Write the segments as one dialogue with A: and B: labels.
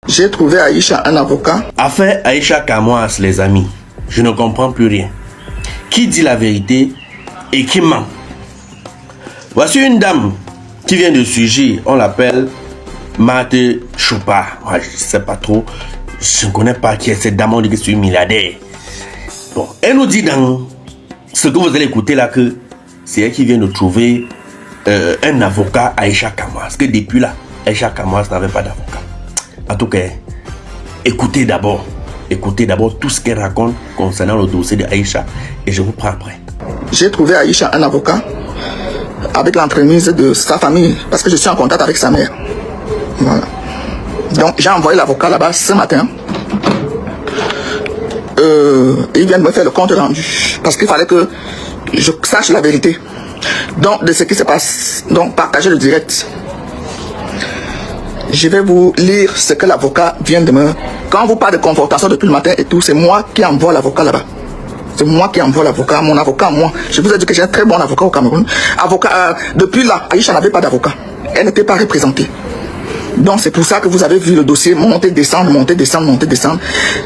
A: J'ai trouvé Aïcha un avocat.
B: Affaire Aïcha Kamoas, les amis. Je ne comprends plus rien. Qui dit la vérité et qui ment? Voici une dame qui vient de Sujet. On l'appelle Mate Choupa. Moi, je ne sais pas trop. Je ne connais pas qui est cette dame. On dit que c'est une milliardaire. Bon, elle nous dit dans ce que vous allez écouter là que c'est elle qui vient de trouver un avocat Aïcha Kamoas. Parce que depuis là, Aïcha Kamoas n'avait pas d'avocat. En tout cas, écoutez d'abord tout ce qu'elle raconte concernant le dossier de Aïcha et je vous prends après.
A: J'ai trouvé Aïcha un avocat avec l'entremise de sa famille parce que je suis en contact avec sa mère. Voilà. Donc j'ai envoyé l'avocat là-bas ce matin. Il vient de me faire le compte rendu parce qu'il fallait que je sache la vérité. Donc de ce qui se passe. Donc partagez le direct. Je vais vous lire ce que l'avocat vient de me... Quand vous parlez de confortation depuis le matin et tout, c'est moi qui envoie l'avocat là-bas. C'est moi qui envoie l'avocat, mon avocat, moi. Je vous ai dit que j'ai un très bon avocat au Cameroun. Depuis là, Aïcha n'avait pas d'avocat. Elle n'était pas représentée. Donc c'est pour ça que vous avez vu le dossier monter, descendre, monter, descendre, monter, descendre.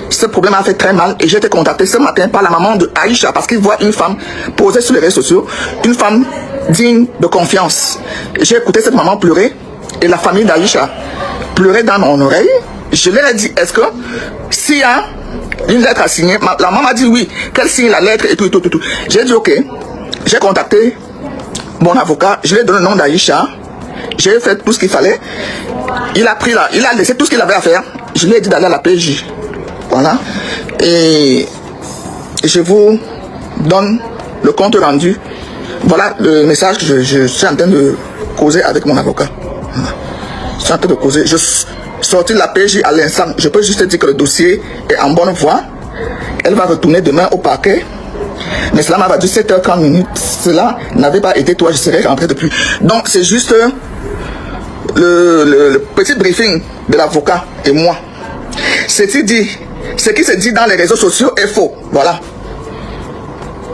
A: Ce problème a fait très mal et j'ai été contacté ce matin par la maman de Aïcha parce qu'il voit une femme posée sur les réseaux sociaux, une femme digne de confiance. J'ai écouté cette maman pleurer et la famille d'Aïcha pleurait dans mon oreille. Je leur ai dit, est-ce que s'il y a une lettre à signer, la maman m'a dit oui, qu'elle signe la lettre et tout. J'ai dit ok, j'ai contacté mon avocat, je lui ai donné le nom d'Aïcha, j'ai fait tout ce qu'il fallait, il a laissé tout ce qu'il avait à faire, je lui ai dit d'aller à la PJ. Voilà, et je vous donne le compte rendu. Voilà le message que je suis en train de causer avec mon avocat. Voilà. Je suis en train de causer, je sorti de la PJ à l'instant. Je peux juste dire que le dossier est en bonne voie. Elle va retourner demain au parquet. Mais cela m'a valu 7h30. Cela n'avait pas été toi, je serais rentré depuis. Donc c'est juste le petit briefing de l'avocat et moi. Ce qui se dit dans les réseaux sociaux est faux. Voilà.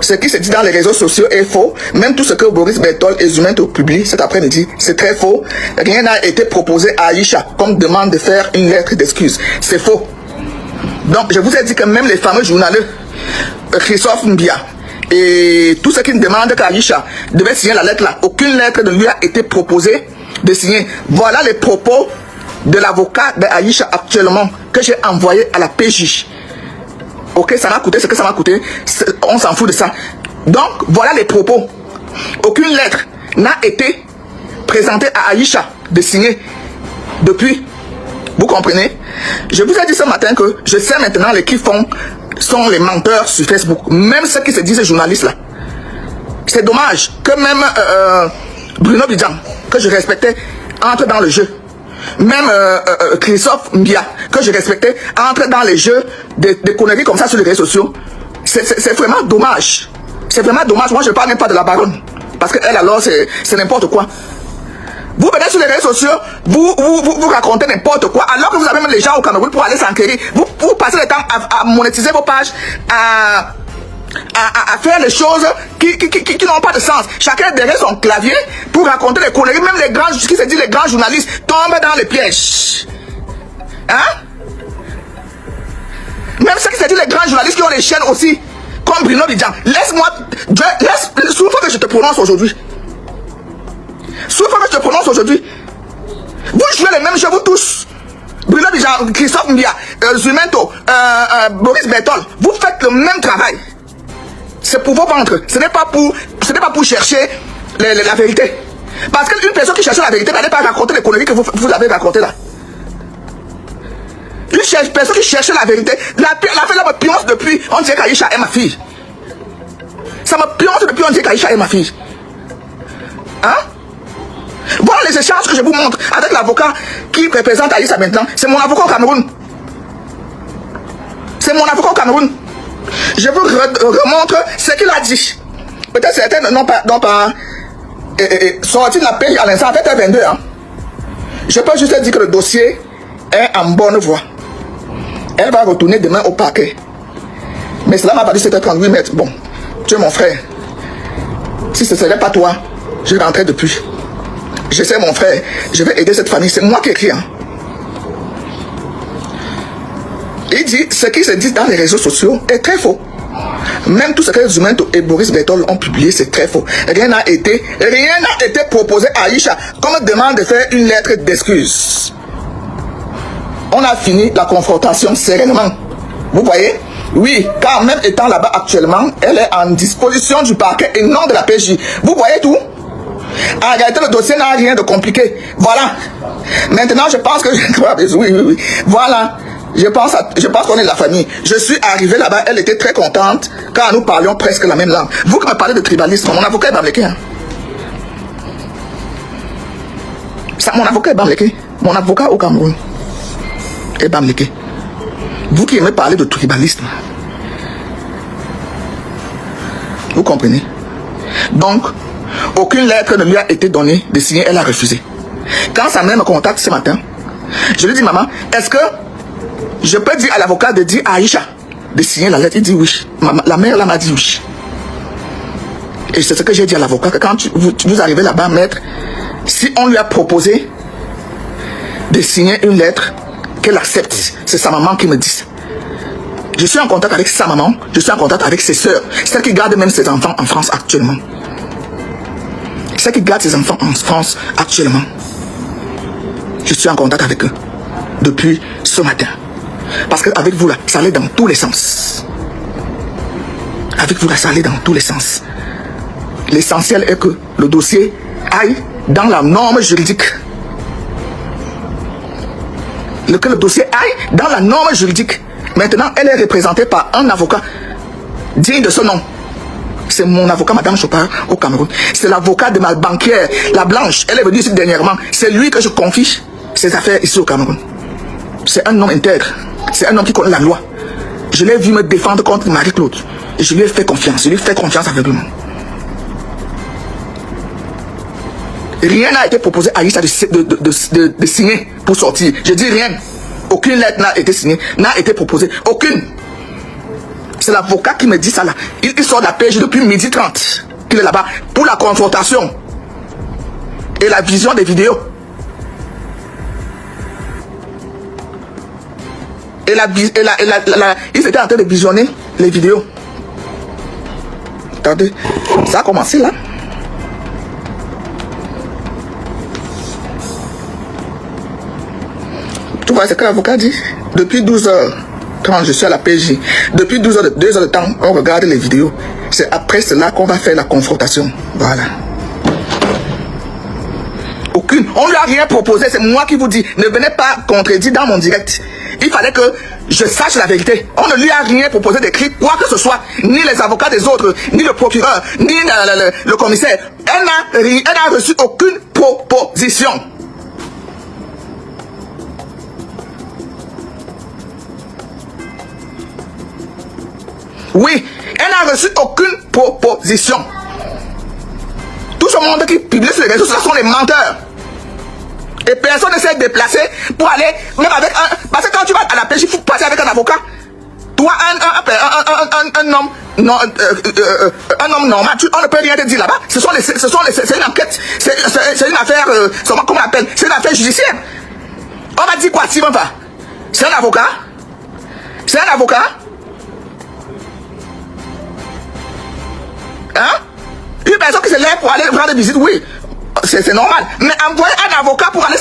A: Ce qui se dit dans les réseaux sociaux est faux. Même tout ce que Boris Berthold et Zumento publient cet après-midi, c'est très faux. Rien n'a été proposé à Aïcha comme demande de faire une lettre d'excuse. C'est faux. Donc, je vous ai dit que même les fameux journalistes, Christophe Mbia, et tous ceux qui demandent qu'Aïcha devait signer la lettre là, aucune lettre ne lui a été proposée de signer. Voilà les propos de l'avocat d'Aïcha actuellement que j'ai envoyé à la PJ. Ok, ça m'a coûté ce que ça m'a coûté, on s'en fout de ça. Donc, voilà les propos. Aucune lettre n'a été présentée à Aïcha de signer depuis. Vous comprenez? Je vous ai dit ce matin que je sais maintenant les qui sont les menteurs sur Facebook. Même ceux qui se disent journalistes là. C'est dommage que même Bruno Bidjan, que je respectais, entre dans le jeu. Même Christophe Mbia, que je respectais, entre dans les jeux de conneries comme ça sur les réseaux sociaux. C'est vraiment dommage. C'est vraiment dommage. Moi, je ne parle même pas de la baronne. Parce qu'elle, alors, c'est n'importe quoi. Vous venez sur les réseaux sociaux, vous racontez n'importe quoi, alors que vous avez même les gens au Cameroun pour aller s'enquérir. Vous passez le temps à monétiser vos pages, à faire les choses qui n'ont pas de sens. Chacun derrière son clavier pour raconter les conneries. Même les grands, qui se dit les grands journalistes tombent dans les pièges. Hein? Même ceux qui se disent les grands journalistes qui ont les chaînes aussi, comme Bruno Bidjan. Laisse-moi, souffre que je te prononce aujourd'hui. Souffre que je te prononce aujourd'hui. Vous jouez les mêmes jeux, vous tous. Bruno Bidjan, Christophe Mbia, Zumento, Boris Berthold, vous faites le même travail. C'est pour vos ventres. Ce n'est pas pour chercher la vérité. Parce qu'une personne qui cherche la vérité n'allait pas raconter les conneries que vous avez racontées là. Une personne qui cherche la vérité, la fait là me pionce depuis, on dirait qu'Aïcha est ma fille. Ça me pionce depuis, on dirait qu'Aïcha est ma fille. Hein? Voilà les échanges que je vous montre avec l'avocat qui représente Aïcha maintenant. C'est mon avocat au Cameroun. C'est mon avocat au Cameroun. Je vous remontre ce qu'il a dit. Peut-être certains n'ont pas sorti de la paix à l'instant. En fait, c'est 22 ans. Je peux juste dire que le dossier est en bonne voie. Elle va retourner demain au parquet. Mais cela m'a valu 7h38 mètres. Bon, tu es mon frère. Si ce ne serait pas toi, je rentrais depuis. Je sais mon frère, je vais aider cette famille. C'est moi qui écris. Hein. Il dit, ce qui se dit dans les réseaux sociaux est très faux. Même tout ce que Zumento et Boris Bertol ont publié, c'est très faux. Rien n'a été proposé à Aïcha comme demande de faire une lettre d'excuse. On a fini la confrontation sereinement. Vous voyez? Oui, car même étant là-bas actuellement, elle est en disposition du parquet et non de la PJ. Vous voyez tout? En réalité, le dossier n'a rien de compliqué. Voilà. Maintenant, je pense que... Oui. Voilà. Je pense qu'on est de la famille. Je suis arrivé là-bas, elle était très contente car nous parlions presque la même langue. Vous qui me parlez de tribalisme, mon avocat est bamléké. Hein? Mon avocat est bamléké. Mon avocat au Cameroun est bamléké. Vous qui aimez parler de tribalisme. Vous comprenez? Donc, aucune lettre ne lui a été donnée de signer, elle a refusé. Quand sa mère me contacte ce matin, je lui dis, maman, est-ce que je peux dire à l'avocat de dire à Aïcha de signer la lettre? Il dit oui. La mère là m'a dit oui. Et c'est ce que j'ai dit à l'avocat, que quand vous arrivez là-bas, maître, si on lui a proposé de signer une lettre, qu'elle accepte, c'est sa maman qui me dit ça. Je suis en contact avec sa maman, je suis en contact avec ses soeurs, celles qui gardent même ses enfants en France actuellement. Celles qui gardent ses enfants en France actuellement. Je suis en contact avec eux depuis ce matin. Parce qu'avec vous là, ça allait dans tous les sens. Avec vous là, ça allait dans tous les sens. L'essentiel est que le dossier aille dans la norme juridique. Que le dossier aille dans la norme juridique. Maintenant, elle est représentée par un avocat digne de ce nom. C'est mon avocat, Madame Chopard, au Cameroun. C'est l'avocat de ma banquière, la Blanche. Elle est venue ici dernièrement. C'est lui que je confie ses affaires ici au Cameroun. C'est un homme intègre. C'est un homme qui connaît la loi. Je l'ai vu me défendre contre Marie-Claude. Et je lui ai fait confiance. Je lui ai fait confiance aveuglément. Rien n'a été proposé à Aïcha de signer pour sortir. Je dis rien. Aucune lettre n'a été signée, n'a été proposée. Aucune. C'est l'avocat qui me dit ça là. Il sort de la PJ depuis 12h30 qu'il est là-bas pour la confrontation et la vision des vidéos. Ils étaient en train de visionner les vidéos. Attendez, ça a commencé là. Tu vois ce que l'avocat dit? Depuis 12h30, je suis à la PJ. Depuis 2 heures de temps, on regarde les vidéos. C'est après cela qu'on va faire la confrontation. Voilà. Aucune. On ne lui a rien proposé. C'est moi qui vous dis. Ne venez pas contredire dans mon direct. Il fallait que je sache la vérité. On ne lui a rien proposé d'écrire quoi que ce soit. Ni les avocats des autres, ni le procureur, ni le commissaire. Elle n'a reçu aucune proposition. Oui, elle n'a reçu aucune proposition. Tout ce monde qui publie sur les réseaux sociaux sont des menteurs. Et personne ne s'est déplacé pour aller, même avec un... Parce que quand tu vas à la PJ, il faut passer avec un avocat. Toi, un homme... Non, un homme normal, on ne peut rien te dire là-bas. C'est une enquête, c'est une affaire, comment on appelle? C'est une affaire judiciaire. On va dire quoi, Simon va? C'est un avocat? C'est un avocat? Hein? Une personne qui se lève pour aller rendre visite, oui, c'est normal. Mais envoyer un avocat pour aller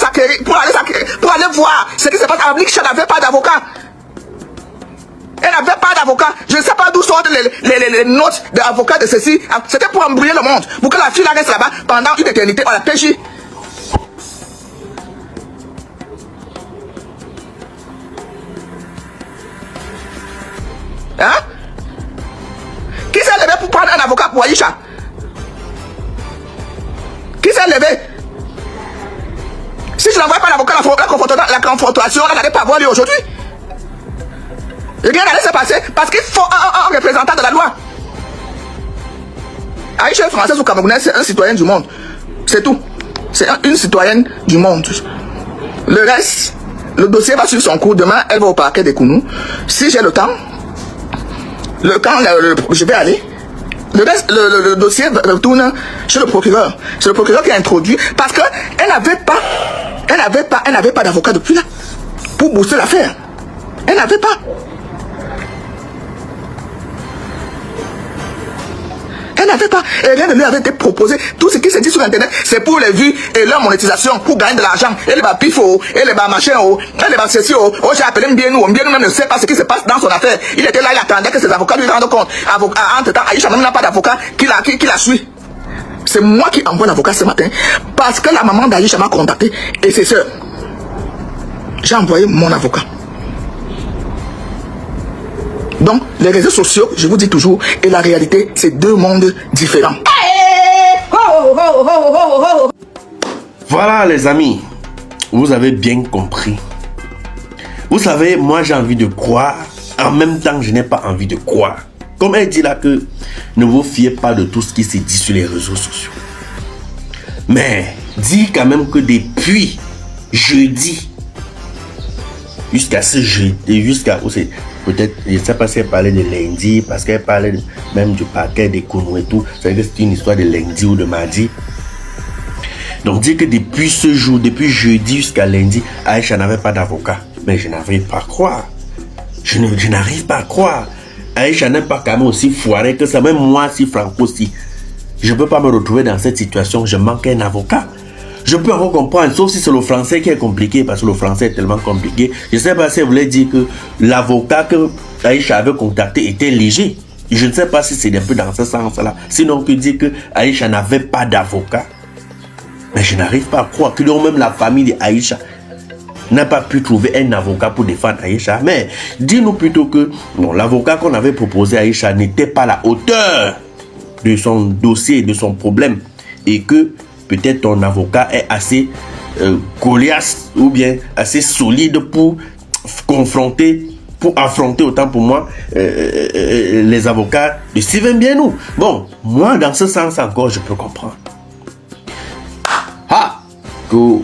A: voir ce qui se passe à Blikcha n'avait pas d'avocat. Elle n'avait pas d'avocat. Je ne sais pas d'où sortent les notes d'avocat de ceci. C'était pour embrouiller le monde. Pour que la fille reste là-bas pendant une éternité. On la PJ. Hein? Qui s'est levé pour prendre un avocat pour Aïcha? Qui s'est levé? Si je n'envoie pas l'avocat, la confrontation, elle n'allait pas avoir lieu aujourd'hui. Rien n'allait se passer parce qu'il faut un représentant de la loi. Aïcha est française ou camerounaise, c'est un citoyen du monde. C'est tout. C'est une citoyenne du monde. Le reste, le dossier va suivre son cours. Demain, elle va au parquet des Kounou. Si j'ai le temps, je vais aller. Le reste, le dossier retourne chez le procureur. C'est le procureur qui a introduit parce qu'elle n'avait pas d'avocat depuis là pour booster l'affaire. Elle n'avait pas. Elle n'avait pas. Et rien ne lui avait été proposé. Tout ce qui se dit sur Internet, c'est pour les vues et leur monétisation, pour gagner de l'argent. Elle va pifo, elle va machin, elle va ceci. Oh, j'ai appelé bien nous même ne sait pas ce qui se passe dans son affaire. Il était là, il attendait que ses avocats lui rendent compte. Entre-temps, Aïcha même n'a pas d'avocat qui la suit. C'est moi qui envoie l'avocat ce matin parce que la maman d'Aïcha m'a contacté et ses soeurs. J'ai envoyé mon avocat. Donc, les réseaux sociaux, je vous dis toujours, et la réalité, c'est deux mondes différents.
B: Voilà les amis, vous avez bien compris. Vous savez, moi j'ai envie de croire, en même temps je n'ai pas envie de croire. Comme elle dit là que ne vous fiez pas de tout ce qui se dit sur les réseaux sociaux. Mais dis quand même que depuis jeudi, jusqu'à ce jeudi, jusqu'à peut-être, je ne sais pas si elle parlait de lundi, parce qu'elle parlait même du paquet des Kounou et tout. C'est une histoire de lundi ou de mardi. Donc dire que depuis ce jour, depuis jeudi jusqu'à lundi, Aïcha n'avait pas d'avocat. Mais je n'arrive pas à croire. Je n'arrive pas à croire. Aïcha n'est pas quand même aussi foiré que ça. Même moi, si Franco, si je ne peux pas me retrouver dans cette situation, je manque un avocat. Je peux encore comprendre, sauf si c'est le français qui est compliqué, parce que le français est tellement compliqué. Je ne sais pas si elle voulait dire que l'avocat que Aïcha avait contacté était léger. Je ne sais pas si c'est un peu dans ce sens-là. Sinon, que dire que Aïcha n'avait pas d'avocat. Mais je n'arrive pas à croire que même la famille d'Aïcha n'a pas pu trouver un avocat pour défendre Aïcha. Mais dis-nous plutôt que l'avocat qu'on avait proposé à Aïcha n'était pas à la hauteur de son dossier, de son problème. Et que peut-être ton avocat est assez coriace ou bien assez solide pour confronter, pour affronter autant pour moi les avocats de Steven Bianou. Bon, moi dans ce sens encore je peux comprendre. Ah, que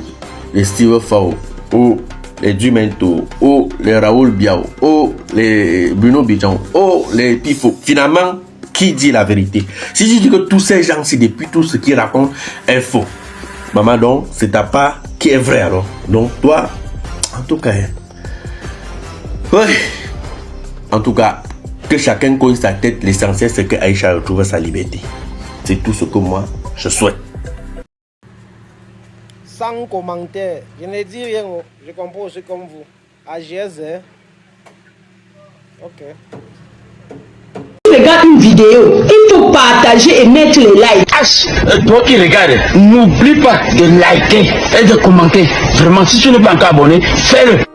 B: les Steven Fao, ou les Dumento, ou les Raoul Biao, ou les Bruno Bidjan, ou les Pifo, finalement, qui dit la vérité? Si je dis que tous ces gens-ci, depuis tout ce qu'ils racontent, est faux. Maman, donc, c'est ta part qui est vrai alors. Donc, toi, en tout cas, oui. En tout cas, que chacun cogne sa tête, l'essentiel c'est que Aïcha retrouve sa liberté. C'est tout ce que moi, je souhaite.
C: Sans commentaire, je ne dis rien, je comprends aussi comme vous. AGS, ok.
D: Regarde une vidéo, il faut partager et mettre les likes.
E: Toi qui regardes, n'oublie pas de liker et de commenter. Vraiment, si tu n'es pas encore abonné, fais-le.